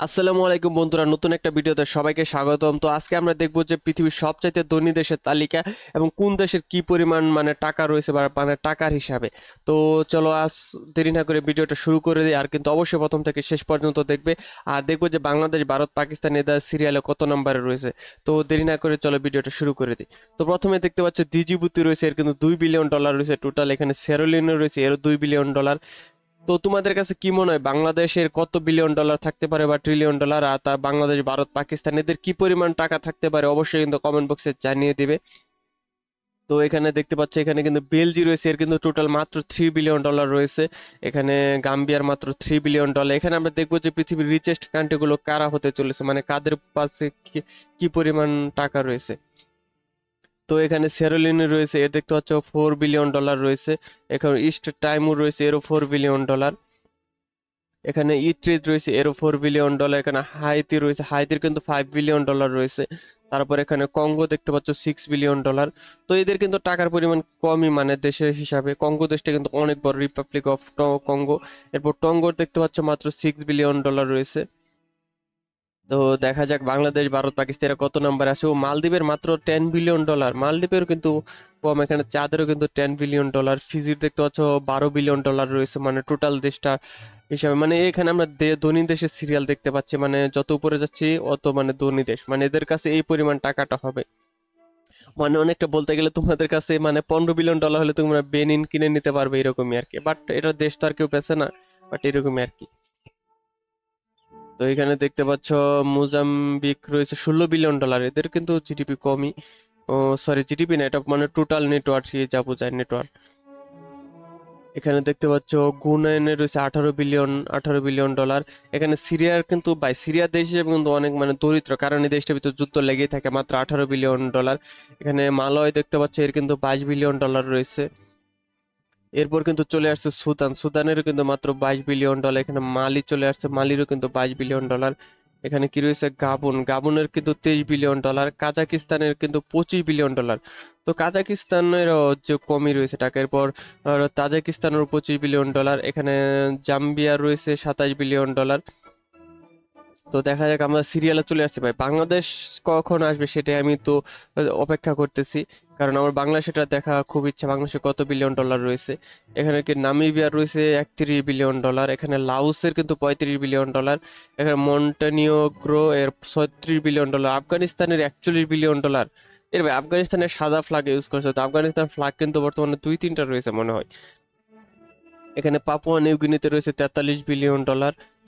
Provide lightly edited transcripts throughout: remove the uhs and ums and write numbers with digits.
আসসালামু আলাইকুম বন্ধুরা, নতুন একটা ভিডিওতে সবাইকে স্বাগতম। তো আজকে আমরা দেখব যে পৃথিবীর সবচাইতে ধনী দেশের তালিকা এবং কোন দেশের কি পরিমাণ টাকা রয়েছে বা টাকার হিসাবে। তো চলো আজ দেরি না করে ভিডিওটা শুরু করে দিই। আর কিন্তু অবশ্যই প্রথম থেকে শেষ পর্যন্ত দেখবে। আর দেখবো যে বাংলাদেশ, ভারত, পাকিস্তান এদের সিরিয়ালে কত নম্বরে রয়েছে। তো দেরি না করে চলো ভিডিওটা শুরু করে দিই। তো প্রথমে দেখতে পাচ্ছ দ্বিজিবুতি রয়েছে, এর কিন্তু $2 বিলিয়ন রয়েছে টোটাল। এখানে সেরোলিনো রয়েছে, এরও $2 বিলিয়ন। তো তোমাদের কাছে কি মনে হয় বাংলাদেশের কত বিলিয়ন ডলার থাকতে পারে বা ট্রিলিয়ন ডলার, আর তা বাংলাদেশ, ভারত, পাকিস্তান এদের কি পরিমাণ টাকা থাকতে পারে অবশ্যই কিন্তু কমেন্ট বক্সে জানিয়ে দিবে। তো এখানে দেখতে পাচ্ছ এখানে কিন্তু বেলজি রয়েছে, এর কিন্তু টোটাল মাত্র $3 বিলিয়ন রয়েছে। এখানে গাম্বিয়ার মাত্র $3 বিলিয়ন। এখানে আমরা দেখবো যে পৃথিবীর রিচেস্ট কান্ট্রি গুলো কারা হতে চলেছে, কাদের পাশে কি কি পরিমাণ টাকা রয়েছে। তো এখানে সেরোলিনি রয়েছে, এর দেখতে পাচ্ছ $4 বিলিয়ন রয়েছে। এখানে ইস্ট টাইমুর রয়েছে, এরও $4 বিলিয়ন। এখানে ইট্রিজ রয়েছে, এরও $4 বিলিয়ন। এখানে হাইতি রয়েছে, হাইতির কিন্তু $5 বিলিয়ন রয়েছে। তারপর এখানে কঙ্গো দেখতে পাচ্ছ $6 বিলিয়ন। তো এদের কিন্তু টাকার পরিমাণ কমই, দেশের হিসাবে কঙ্গো দেশটা কিন্তু অনেক বড়, রিপাবলিক অফ কঙ্গো। এরপর টঙ্গোর দেখতে পাচ্ছ মাত্র $6 বিলিয়ন রয়েছে। তো দেখা যাক বাংলাদেশ, ভারত, পাকিস্তান এরা কত নাম্বার আসে। ও মালদ্বীপের মাত্র $10 বিলিয়ন। মালদ্বীপের কিন্তু কম, এখানে চাঁদেরও কিন্তু $10 বিলিয়ন। ফিজির দেখতে পাচ্ছ $12 বিলিয়ন রয়েছে, টোটাল দেশটা হিসাবে। এখানে আমরা ধনী দেশের সিরিয়াল দেখতে পাচ্ছি, যত উপরে যাচ্ছি অত ধনী দেশ, এদের কাছে এই পরিমাণ টাকাটা হবে। অনেকটা বলতে গেলে তোমাদের কাছে $15 বিলিয়ন হলে তোমরা বেনিন কিনে নিতে পারবে, এরকমই আর কি। বাট এটা দেশ তো আর কেউ পেছে না, বাট এরকমই আর কি। তো এখানে দেখতে পাচ্ছ মোজাম্বিক রয়েছে $16 বিলিয়ন। এদের কিন্তু জিডিপি কমই। ও সরি, জিডিপি না, এটা টোটাল নেটওয়ার্ক যা বোঝায়, নেটওয়ার্ক। এখানে দেখতে পাচ্ছ গুনাইনে রয়েছে $18 বিলিয়ন। এখানে সিরিয়ার কিন্তু সিরিয়া দেশ হিসেবে কিন্তু অনেক দরিদ্র, কারণ এই দেশটার ভিতর যুদ্ধ লেগেই থাকে, মাত্র $18 বিলিয়ন। এখানে মালয় দেখতে পাচ্ছ, এর কিন্তু $22 বিলিয়ন রয়েছে। এরপর কিন্তু চলে আসছে সুদান, সুদানের কিন্তু মাত্র $22 বিলিয়ন। এখানে মালি চলে আসছে, মালিরও কিন্তু $22 বিলিয়ন। এখানে কি রয়েছে গাবন, গাবনের কিন্তু $23 বিলিয়ন। কাজাকিস্তানের কিন্তু $25 বিলিয়ন। তো কাজাকিস্তানের যে কমই রয়েছে টাকা। এরপর তাজিকিস্তানের $25 বিলিয়ন। এখানে জাম্বিয়া রয়েছে $27 বিলিয়ন। তো দেখা যাক, আমরা সিরিয়ালে চলে আসছি ভাই। বাংলাদেশ কখন আসবে সেটাই আমি তো অপেক্ষা করতেছি, কারণ আমার বাংলাদেশটা দেখা খুব ইচ্ছা। বাংলাদেশে কত বিলিয়ন ডলার রয়েছে। এখানে কি নামিবিয়ার রয়েছে $31 বিলিয়ন। এখানে লাওসের কিন্তু $35 বিলিয়ন। এখানে মন্টেনিগ্রো এর $36 বিলিয়ন। আফগানিস্তানের $41 বিলিয়ন। এর ভাই আফগানিস্তানের সাদা ফ্ল্যাগ ইউজ করছে, তো আফগানিস্তান ফ্ল্যাগ কিন্তু বর্তমানে দুই তিনটা রয়েছে মনে হয়। এখানে পাপুয়া নিউ গিনিতে রয়েছে $43 বিলিয়ন।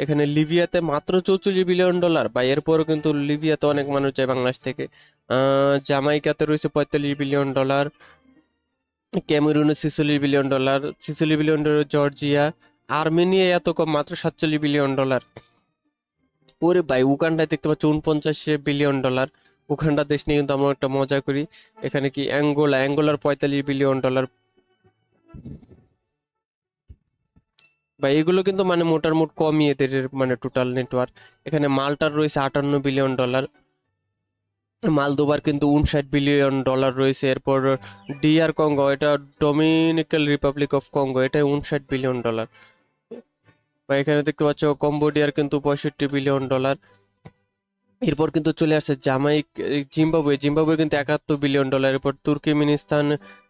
এখানে লিবিয়াতে মাত্র $44 বিলিয়ন, বা এরপরও কিন্তু লিবিয়াতে অনেক মানুষ যায় বাংলাদেশ থেকে। জামাইকাতে রয়েছে $45 বিলিয়ন। ক্যামেরুনে $46 বিলিয়ন, $46 বিলিয়ন। জর্জিয়া, আর্মেনিয়া এত কম, মাত্র $47 বিলিয়ন। ওরে ভাই, উগান্ডায় দেখতে পাচ্ছি $49 বিলিয়ন। উগান্ডা দেশ নিয়ে কিন্তু আমরা একটা মজা করি। এখানে কি অ্যাঙ্গোলা, অ্যাঙ্গোলার $45 বিলিয়ন। বা এগুলো কিন্তু মোটামুটি কমই এদের টোটাল নেটওয়ার্ক। এখানে মাল্টার রয়েছে $58 বিলিয়ন। মালদোবার কিন্তু $59 বিলিয়ন রয়েছে। এরপর ডিআর কঙ্গো, এটা ডোমিনিকাল রিপাবলিক অফ কঙ্গো, এটা $59 বিলিয়ন। বা এখানে দেখতে পাচ্ছ কম্বোডিয়ার কিন্তু $65 বিলিয়ন। এরপর কিন্তু চলে আসছে জিম্বাবুয়ে, জিম্বাবুয়ে কিন্তু $71 বিলিয়ন। এরপর তুর্কমেনিস্তান,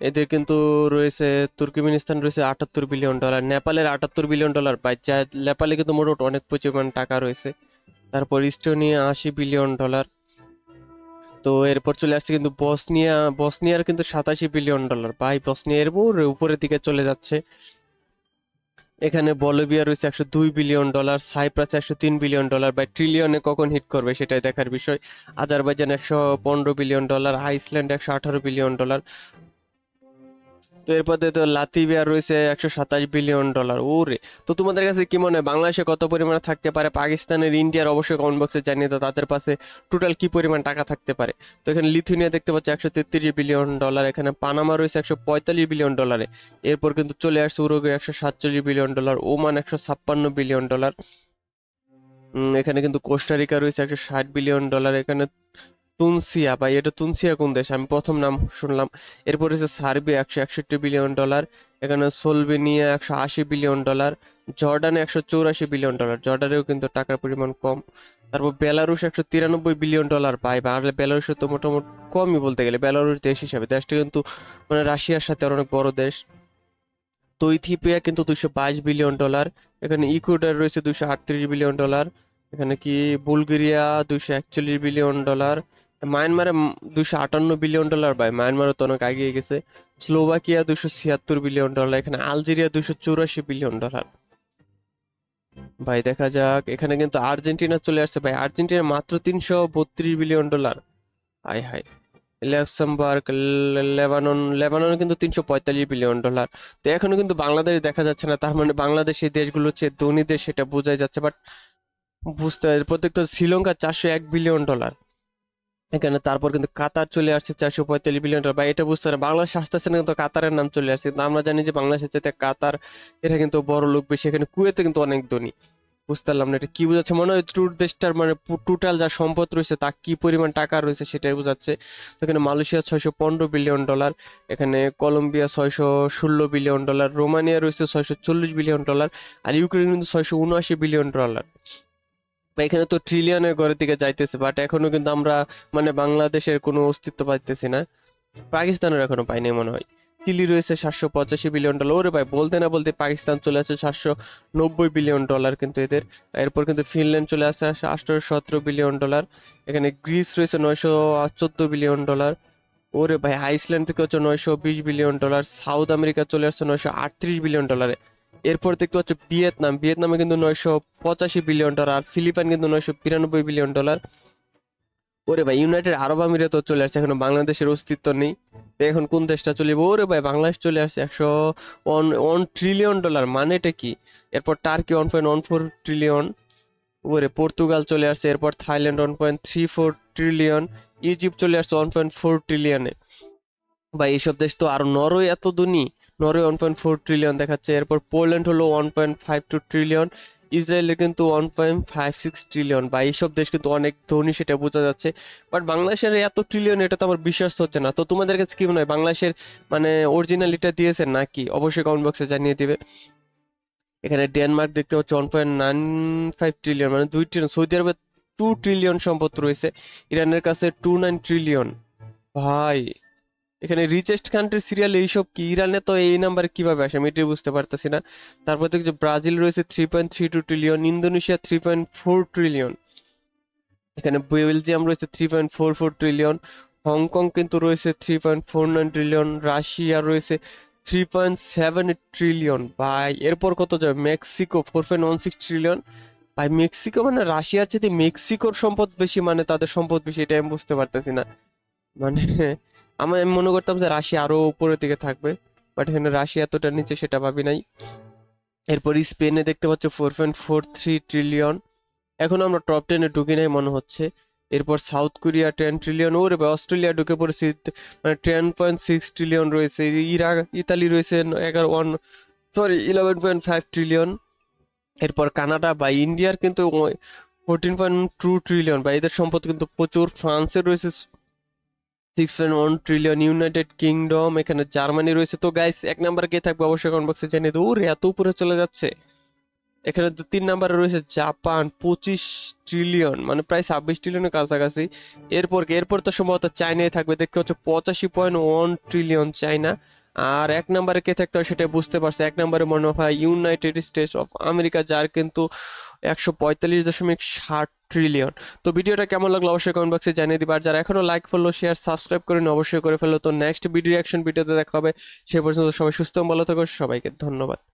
এদের কিন্তু রয়েছে, তুর্কমেনিস্তান রয়েছে $78 বিলিয়ন। নেপালের $78 বিলিয়ন। বাই যা, নেপালে কিন্তু মোট অনেক পরিমাণ টাকা রয়েছে। তারপর ইস্টোনিয়া $80 বিলিয়ন। তো এরপর চলে আসছে কিন্তু বসনিয়া, বসনিয়ার কিন্তু $87 বিলিয়ন। ভাই বসনিয়া এর উপরের দিকে চলে যাচ্ছে। এখানে বলিভিয়া রয়েছে $102 বিলিয়ন। Cypress $103 billion. বা ট্রিলিয়নে কখন হিট করবে সেটাই দেখার বিষয়। Azerbaijan $115 billion. Iceland $118 billion. তো এরপর তো লাতিভিয়া রয়েছে $127 বিলিয়ন। ওরে, তো তোমাদের কাছে কি মনে হয় বাংলাদেশে কত পরিমাণে থাকতে পারে, পাকিস্তানের, ইন্ডিয়ার অবশ্যই কমেন্ট বক্সে জানিয়ে দাও তাদের পাশে টোটাল কি পরিমাণ টাকা থাকতে পারে। তো এখানে লিথুনিয়া দেখতে পাচ্ছি $133 বিলিয়ন। এখানে পানামা রয়েছে $145 বিলিয়ন। এরপর কিন্তু চলে আসছে উরুগুয়ে $147 বিলিয়ন। Oman $156 billion. এখানে কিন্তু কোস্টারিকা রয়েছে $160 বিলিয়ন। এখানে তুনসিয়া ভাই, এটা তুনসিয়া কোন দেশ, আমি প্রথম নাম শুনলাম। এরপর হচ্ছে সার্বিয়া 161 বিলিয়ন ডলার, এখানে সোলভেনিয়া 180 বিলিয়ন ডলার, জর্ডানে 184 বিলিয়ন ডলার, জর্ডানেও কিন্তু টাকার পরিমাণ কম। তারপর বেলারুশ 193 বিলিয়ন ডলার ভাই, বেলারুশে তো মোটামুটি কমই বলতে গেলে, বেলারুশ দেশ হিসাবে, দেশটা কিন্তু মানে রাশিয়ার সাথে আর অনেক বড় দেশ। তো ইথিওপিয়া কিন্তু 222 বিলিয়ন ডলার, এখানে ইকুয়েডর রয়েছে 238 বিলিয়ন ডলার, এখানে কি বুলগেরিয়া 241 বিলিয়ন ডলার, মায়ানমারে 258 বিলিয়ন ডলার ভাই, মায়ানমারও তো অনেক এগিয়ে গেছে। স্লোভাকিয়া 276 বিলিয়ন ডলার, এখানে আলজেরিয়া 284 বিলিয়ন ডলার। ভাই দেখা যাক, এখানে কিন্তু আর্জেন্টিনা চলে আসছে ভাই, আর্জেন্টিনা মাত্র 332 billion dollar. High high. Luxembourg, Lebanon কিন্তু 345 বিলিয়ন ডলার। তো এখনো কিন্তু বাংলাদেশ দেখা যাচ্ছে না, তার মানে বাংলাদেশ এই দেশগুলো হচ্ছে ধনী দেশ, সেটা বোঝাই যাচ্ছে, বাট বুঝতে হয় প্রত্যেকটা। শ্রীলঙ্কা 401 বিলিয়ন ডলার, এখানে তারপর কিন্তু কাতার চলে আসছে 445 বিলিয়ন ডলার। বা এটা বুঝতে পারে বাংলাদেশ আসতেছে না, কিন্তু কাতারের নাম চলে আসছে, কিন্তু আমরা জানি যে বাংলাদেশের চাইতে কাতার এটা কিন্তু বড় লোক বেশি, এখানে কুয়েতে কিন্তু অনেক ধনী। বুঝতে পারলাম না এটা কি বোঝাচ্ছে, মনে হয় ট্যুর দেশটার মানে টোটাল যা সম্পদ রয়েছে তা কি পরিমাণ টাকা রয়েছে সেটাই বোঝাচ্ছে। তো এখানে মালয়েশিয়া 615 বিলিয়ন ডলার, এখানে কলম্বিয়া 616 বিলিয়ন ডলার, রোমানিয়া রয়েছে 640 বিলিয়ন ডলার, আর ইউক্রেন কিন্তু 679 বিলিয়ন ডলার। বা এখানে তো ট্রিলিয়নের ঘরের দিকে যাইতেছে, বাট এখনো কিন্তু আমরা মানে বাংলাদেশের কোনো অস্তিত্ব পাইতেছি না। পাকিস্তানের এখনো পাইনি মনে হয়। চিলি রয়েছে 785 বিলিয়ন ডলার, ওরে ভাই বলতে না বলতে পাকিস্তান চলে আসে 790 বিলিয়ন ডলার কিন্তু এদের। এরপর কিন্তু ফিনল্যান্ড চলে আসে 817 বিলিয়ন ডলার, এখানে গ্রিস রয়েছে 914 বিলিয়ন ডলার, ওরে ভাই আইসল্যান্ড থেকে হচ্ছে 920 বিলিয়ন ডলার, সাউথ আমেরিকা চলে আসছে 938 বিলিয়ন ডলারে। এরপর দেখতে হচ্ছে ভিয়েতনামে কিন্তু 985 বিলিয়ন ডলার, আর ফিলিপাইন কিন্তু 992 বিলিয়ন ডলার। ওরে ভাই ইউনাইটেড আরব আমিরাতও চলে আসছে, এখনো বাংলাদেশের অস্তিত্ব নেই। তো এখন কোন দেশটা চলিবে, ওরে ভাই বাংলাদেশ চলে আসছে 101 ট্রিলিয়ন ডলার, মানে এটা কি। এরপর টার্কি 1.14 ট্রিলিয়ন, ওরে পর্তুগাল চলে আসছে, এরপর থাইল্যান্ড 1.34 ট্রিলিয়ন, ইজিপ্ট চলে আসছে 1.4 ট্রিলিয়নে। বা এইসব দেশ তো, আর নরওয়ে এত ধনী, নরওয়ে 1.4 ট্রিলিয়ন দেখাচ্ছে। এরপর পোল্যান্ড হলো 1.52 ট্রিলিয়ন, ইসরায়েলের কিন্তু 1.56 ট্রিলিয়ন। বা এইসব দেশ কিন্তু অনেক ধনী, সেটা বোঝা যাচ্ছে। বাট বাংলাদেশের এত ট্রিলিয়ন এটা তো আমার বিশ্বাস হচ্ছে না। তো তোমাদের কাছে কি মনে হয়, বাংলাদেশের মানে অরিজিনালিটা দিয়েছে নাকি, অবশ্যই কমেন্ট বক্সে জানিয়ে দিবে। এখানে ডেনমার্ক দেখতে হচ্ছে 1.95 ট্রিলিয়ন, মানে 2 ট্রিলিয়ন। সৌদি আরবে 2 ট্রিলিয়ন সম্পদ রয়েছে, ইরানের কাছে 29 ট্রিলিয়ন। ভাই এখানে রিচেস্ট কান্ট্রি সিরিয়াল এইসব কি, ইরানে তো এই নাম্বারে কিভাবে আসে আমি এটাই বুঝতে পারতেছি না। তারপর দেখছি ব্রাজিল রয়েছে 3.32 ট্রিলিয়ন, ইন্দোনেশিয়া 3.4 ট্রিলিয়ন, এখানে বেলজিয়াম রয়েছে 3.44 ট্রিলিয়ন, হংকং কিন্তু রয়েছে 3.49 ট্রিলিয়ন, রাশিয়া রয়েছে 3.78 ট্রিলিয়ন। ভাই এরপর কত যাবে, মেক্সিকো 4.16 ট্রিলিয়ন। ভাই মেক্সিকো মানে রাশিয়ার চেয়ে মেক্সিকোর সম্পদ বেশি, মানে তাদের সম্পদ বেশি, এটা আমি বুঝতে পারতেছি না। মানে আমি মনে করতাম যে রাশিয়া আরো উপরের দিকে থাকবে, বাট এখানে রাশিয়া এতটা নিচে সেটা ভাবি নাই। এরপর স্পেনে দেখতে পাচ্ছ 4.43 ট্রিলিয়ন, এখন আমরা টপ 10-এ ঢুকি নাই মনে হচ্ছে। এরপর সাউথ কোরিয়া 10 ট্রিলিয়ন, ওরে ভাই অস্ট্রেলিয়া ঢুকে পড়েছে, মানে 10.6 ট্রিলিয়ন রয়েছে। ইরাক ইতালি রয়েছে 11.5 ট্রিলিয়ন। এরপর কানাডা বা ইন্ডিয়ার কিন্তু 14.2 ট্রিলিয়ন, বা এদের সম্পদ কিন্তু প্রচুর। ফ্রান্সের রয়েছে 6.1 ট্রিলিয়ন, ইউনাইটেড কিংডম, এখানে জার্মানি রয়েছে। তো গাইস এক নাম্বার কে থাকবে অবশ্যই কমেন্ট বক্সে জানিয়ে দেবো। ওরে এত উপরে চলে যাচ্ছে। এখানে 3 নাম্বারে রয়েছে জাপান 25 ট্রিলিয়ন, মানে প্রায় 26 ট্রিলিয়নের কাছাকাছি। এরপর তো সম্ভবত চায়নায় থাকবে, দেখতে হচ্ছে 85.1 ট্রিলিয়ন চায়না। আর 1 নাম্বারে কে থাকতে হয় সেটা বুঝতে পারছে, 1 নাম্বারে মনে হয় ইউনাইটেড স্টেটস অফ আমেরিকা, যার কিন্তু 145.60 ট্রিলিয়ন। তো ভিডিওটা কেমন লাগলো অবশ্যই কমেন্ট বক্সে জানিয়ে দিবা, আর যারা এখনো লাইক ফলো শেয়ার সাবস্ক্রাইব করেনি অবশ্যই করে ফেলো। তো নেক্সট ভিডিও রিঅ্যাকশন ভিডিওতে দেখা হবে, সে পর্যন্ত সবাই সুস্থ এবং ভালো থাকো, সবাইকে ধন্যবাদ।